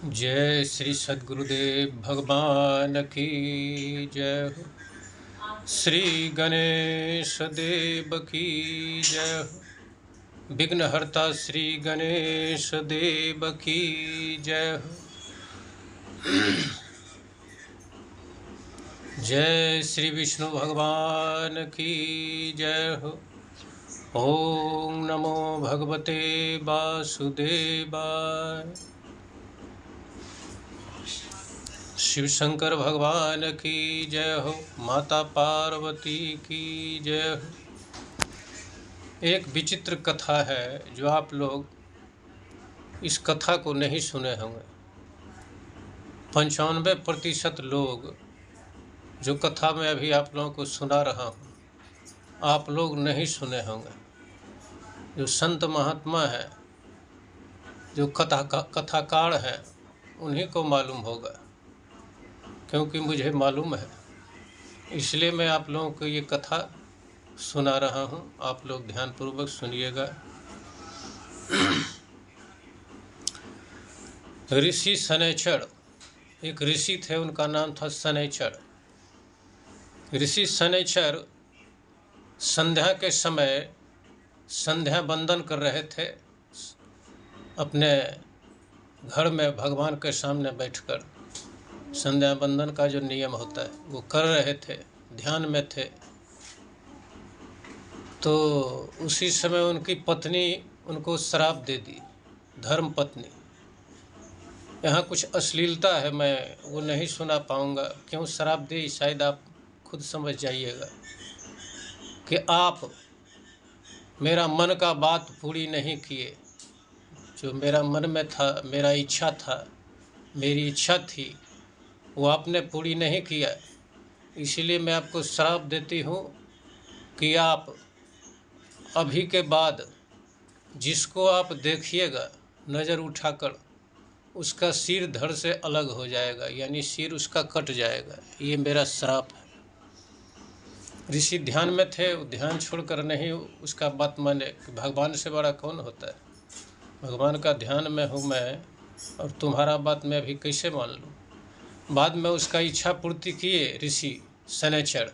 जय श्री सद्गुरुदेव भगवान की जय हो। श्री गणेश देव की जय हो। विघ्नहर्ता श्री गणेश देव की जय हो। जय श्री विष्णु भगवान की जय हो। ओम नमो भगवते वासुदेवाय। शिव शंकर भगवान की जय हो। माता पार्वती की जय हो। एक विचित्र कथा है जो आप लोग इस कथा को नहीं सुने होंगे। 95% लोग जो कथा में अभी आप लोगों को सुना रहा हूँ आप लोग नहीं सुने होंगे। जो संत महात्मा है, जो कथाकार हैं, उन्हीं को मालूम होगा, क्योंकि मुझे मालूम है, इसलिए मैं आप लोगों को ये कथा सुना रहा हूँ। आप लोग ध्यानपूर्वक सुनिएगा। ऋषि शनैचर, एक ऋषि थे, उनका नाम था शनैचर। ऋषि शनैचर संध्या के समय संध्या वंदन कर रहे थे। अपने घर में भगवान के सामने बैठकर संध्या वंदन का जो नियम होता है वो कर रहे थे, ध्यान में थे। तो उसी समय उनकी पत्नी उनको श्राप दे दी, धर्म पत्नी। यहाँ कुछ अश्लीलता है, मैं वो नहीं सुना पाऊँगा। क्यों श्राप दी शायद आप खुद समझ जाइएगा कि आप मेरा मन का बात पूरी नहीं किए। जो मेरा मन में था, मेरा इच्छा था, मेरी इच्छा थी, वो आपने पूरी नहीं किया। इसीलिए मैं आपको श्राप देती हूँ कि आप अभी के बाद जिसको आप देखिएगा नज़र उठाकर, उसका सिर धड़ से अलग हो जाएगा, यानी सिर उसका कट जाएगा। ये मेरा श्राप है। ऋषि ध्यान में थे, वो ध्यान छोड़कर नहीं उसका बात माने कि भगवान से बड़ा कौन होता है। भगवान का ध्यान में हूँ मैं, और तुम्हारा बात मैं अभी कैसे मान लूँ। बाद में उसका इच्छा पूर्ति किए ऋषि शनैचर,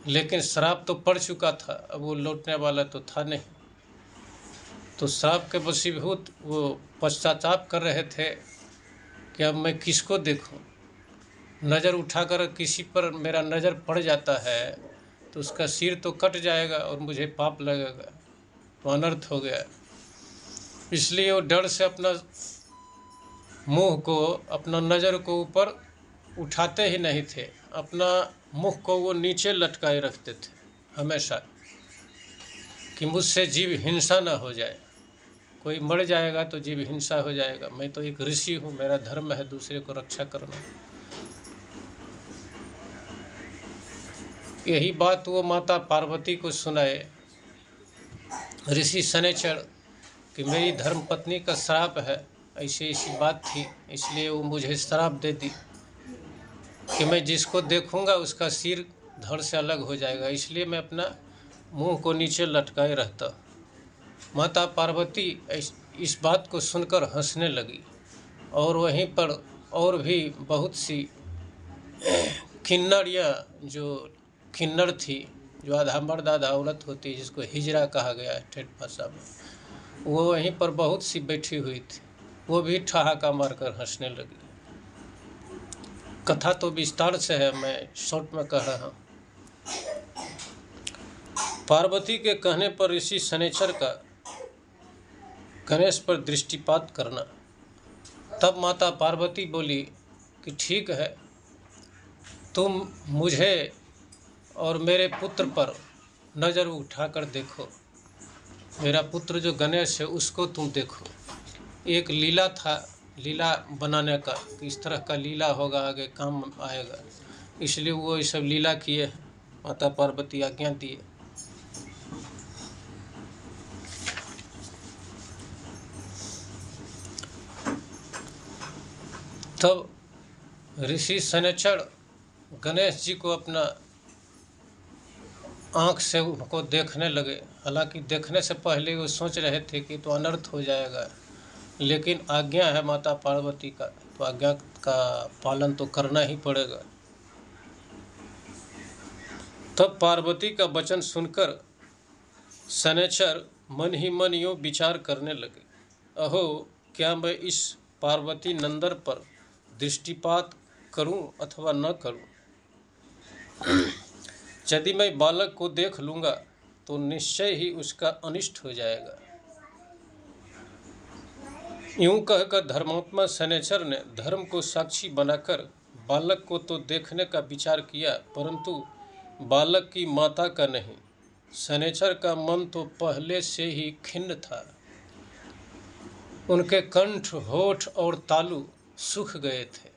लेकिन श्राप तो पड़ चुका था, अब वो लौटने वाला तो था नहीं। तो श्राप के वशीभूत वो पश्चाताप कर रहे थे कि अब मैं किसको देखूं। नज़र उठाकर किसी पर मेरा नज़र पड़ जाता है तो उसका सिर तो कट जाएगा और मुझे पाप लगेगा, तो अनर्थ हो गया। इसलिए वो डर से अपना मुंह को, अपना नज़र को ऊपर उठाते ही नहीं थे। अपना मुख को वो नीचे लटकाए रखते थे हमेशा, कि मुझसे जीव हिंसा न हो जाए। कोई मर जाएगा तो जीव हिंसा हो जाएगा। मैं तो एक ऋषि हूँ, मेरा धर्म है दूसरे को रक्षा करना। यही बात वो माता पार्वती को सुनाए ऋषि शनैचर कि मेरी धर्म पत्नी का श्राप है, ऐसी बात थी, इसलिए वो मुझे श्राप दे दी कि मैं जिसको देखूंगा उसका सिर धड़ से अलग हो जाएगा। इसलिए मैं अपना मुंह को नीचे लटकाए रहता। माता पार्वती इस बात को सुनकर हंसने लगी, और वहीं पर और भी बहुत सी किन्नर, या जो किन्नर थी, जो आधा मर्द आधा औरत होती है, जिसको हिजड़ा कहा गया है ठेठ भाषा में, वो वहीं पर बहुत सी बैठी हुई थी। वो भी ठहाका मारकर हंसने लगी। कथा तो विस्तार से है, मैं शॉर्ट में कह रहा हूँ। पार्वती के कहने पर ऋषि शनैचर का गणेश पर दृष्टिपात करना। तब माता पार्वती बोली कि ठीक है, तुम मुझे और मेरे पुत्र पर नज़र उठाकर देखो। मेरा पुत्र जो गणेश है उसको तुम देखो। एक लीला था, लीला बनाने का, कि इस तरह का लीला होगा, आगे काम आएगा, इसलिए वो ये सब लीला किए। माता पार्वती आज्ञा दिए। तब ऋषि शनैचर गणेश जी को अपना आँख से उनको देखने लगे। हालांकि देखने से पहले वो सोच रहे थे कि तो अनर्थ हो जाएगा, लेकिन आज्ञा है माता पार्वती का, तो आज्ञा का पालन तो करना ही पड़ेगा। तब पार्वती का वचन सुनकर शनैचर मन ही मन यूँ विचार करने लगे, अहो क्या मैं इस पार्वती नंदन पर दृष्टिपात करूं अथवा न करूं? यदि मैं बालक को देख लूँगा तो निश्चय ही उसका अनिष्ट हो जाएगा। यूं कहकर धर्मात्मा शनैचर ने धर्म को साक्षी बनाकर बालक को तो देखने का विचार किया, परंतु बालक की माता का नहीं। शनैचर का मन तो पहले से ही खिन्न था। उनके कंठ, होठ और तालु सूख गए थे।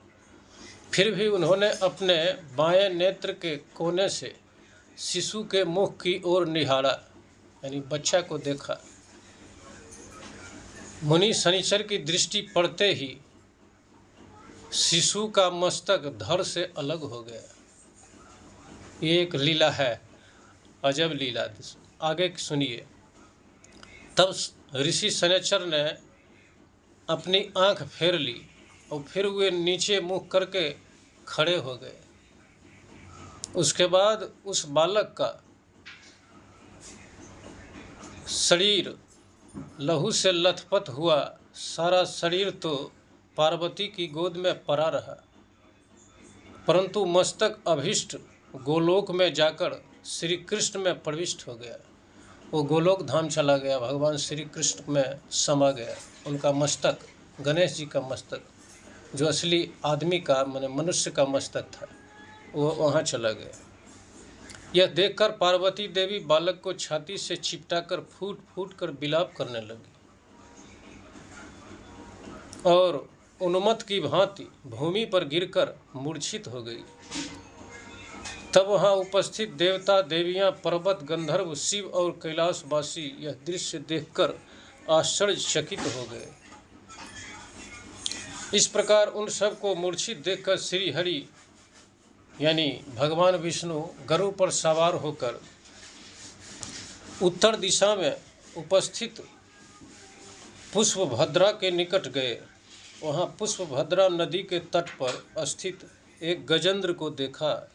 फिर भी उन्होंने अपने बाएं नेत्र के कोने से शिशु के मुख की ओर निहारा, यानी बच्चा को देखा। मुनि शनिचर की दृष्टि पड़ते ही शिशु का मस्तक धड़ से अलग हो गया। ये एक लीला है, अजब लीला। आगे सुनिए। तब ऋषि शनैचर ने अपनी आंख फेर ली और फिर वे नीचे मुँह करके खड़े हो गए। उसके बाद उस बालक का शरीर लहू से लथपथ हुआ, सारा शरीर तो पार्वती की गोद में पड़ा रहा, परंतु मस्तक अभिष्ट गोलोक में जाकर श्री कृष्ण में प्रविष्ट हो गया। वो गोलोक धाम चला गया, भगवान श्री कृष्ण में समा गया। उनका मस्तक, गणेश जी का मस्तक, जो असली आदमी का माने मनुष्य का मस्तक था, वो वहाँ चला गया। यह देखकर पार्वती देवी बालक को छाती से चिपटाकर फूट फूट कर विलाप करने लगी और उन्मत्त की भांति भूमि पर गिरकर मूर्छित हो गई। तब वहाँ उपस्थित देवता, देवियाँ, पर्वत, गंधर्व, शिव और कैलाशवासी यह दृश्य देखकर आश्चर्यचकित हो गए। इस प्रकार उन सब को मूर्छित देखकर श्री हरि यानी भगवान विष्णु गरुड़ पर सवार होकर उत्तर दिशा में उपस्थित पुष्पभद्रा के निकट गए। वहाँ पुष्पभद्रा नदी के तट पर स्थित एक गजेंद्र को देखा,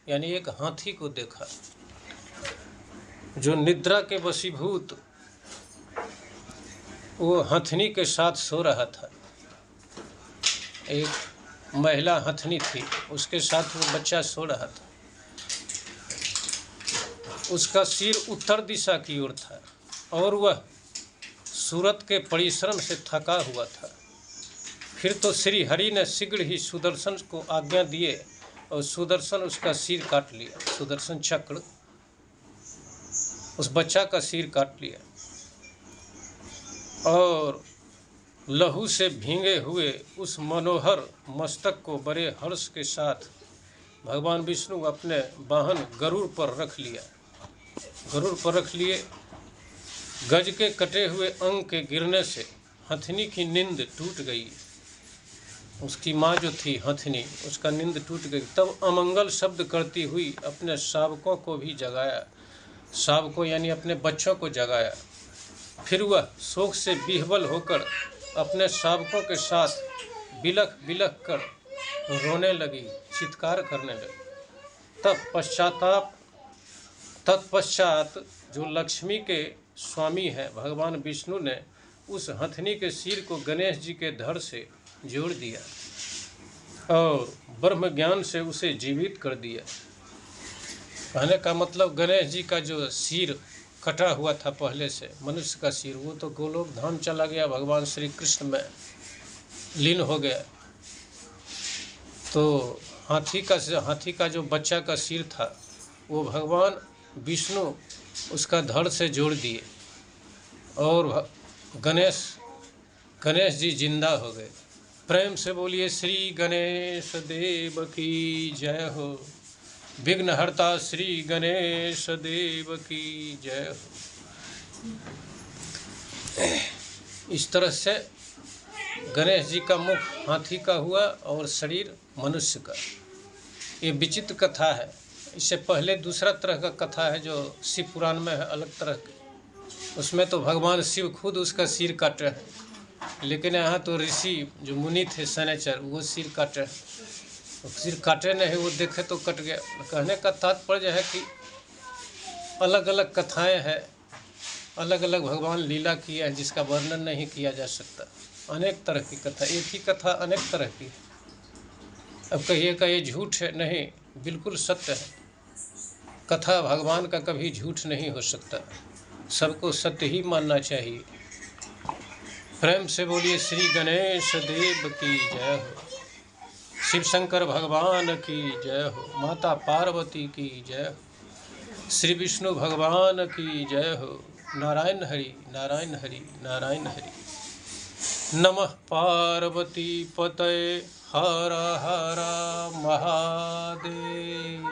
यानी एक हाथी को देखा, जो निद्रा के वशीभूत वो हथनी के साथ सो रहा था। एक महिला हथनी थी, उसके साथ वो बच्चा सो रहा था। उसका सिर उत्तर दिशा की ओर था और वह सूरत के परिश्रम से थका हुआ था। फिर तो श्री हरि ने शीघ्र ही सुदर्शन को आज्ञा दिए और सुदर्शन उसका सिर काट लिया। सुदर्शन चक्र उस बच्चा का सिर काट लिया और लहू से भींगे हुए उस मनोहर मस्तक को बड़े हर्ष के साथ भगवान विष्णु अपने वाहन गरुड़ पर रख लिया। गरुड़ पर रख लिए। गज के कटे हुए अंग के गिरने से हथनी की नींद टूट गई। उसकी माँ जो थी हथनी, उसका नींद टूट गई। तब अमंगल शब्द करती हुई अपने शावकों को भी जगाया। शावकों यानी अपने बच्चों को जगाया। फिर वह शोक से विह्वल होकर अपने शावकों के साथ बिलख बिलख कर रोने लगी, चित्कार करने लगी। तत्पश्चात जो लक्ष्मी के स्वामी है भगवान विष्णु ने उस हथनी के सिर को गणेश जी के धड़ से जोड़ दिया और ब्रह्म ज्ञान से उसे जीवित कर दिया। कहने का मतलब गणेश जी का जो सिर कटा हुआ था पहले से, मनुष्य का सिर, वो तो गोलोक धाम चला गया, भगवान श्री कृष्ण में लीन हो गया। तो हाथी का जो बच्चा का सिर था वो भगवान विष्णु उसका धड़ से जोड़ दिए और गणेश जी जिंदा हो गए। प्रेम से बोलिए श्री गणेश देव की जय हो। विघ्नहर्ता श्री गणेश देव की जय हो। इस तरह से गणेश जी का मुख हाथी का हुआ और शरीर मनुष्य का। ये विचित्र कथा है। इससे पहले दूसरा तरह का कथा है जो शिव पुराण में है, अलग तरह की। उसमें तो भगवान शिव खुद उसका सिर काट रहे हैं लेकिन यहाँ तो ऋषि जो मुनि थे शनैचर वो सिर काटे, सिर काटे नहीं, वो देखे तो कट गया। कहने का तात्पर्य है कि अलग अलग कथाएं हैं, अलग अलग भगवान लीला किया है जिसका वर्णन नहीं किया जा सकता। अनेक तरह की कथा, एक ही कथा अनेक तरह की। अब कहिएगा ये झूठ है, नहीं, बिल्कुल सत्य है। कथा भगवान का कभी झूठ नहीं हो सकता, सबको सत्य ही मानना चाहिए। प्रेम से बोलिए श्री गणेश देव की जय हो, शिव शंकर भगवान की जय हो, माता पार्वती की जय हो, श्री विष्णु भगवान की जय हो। नारायण हरि नारायण हरि नारायण हरि। नमः पार्वती पतये हर हर महादेव।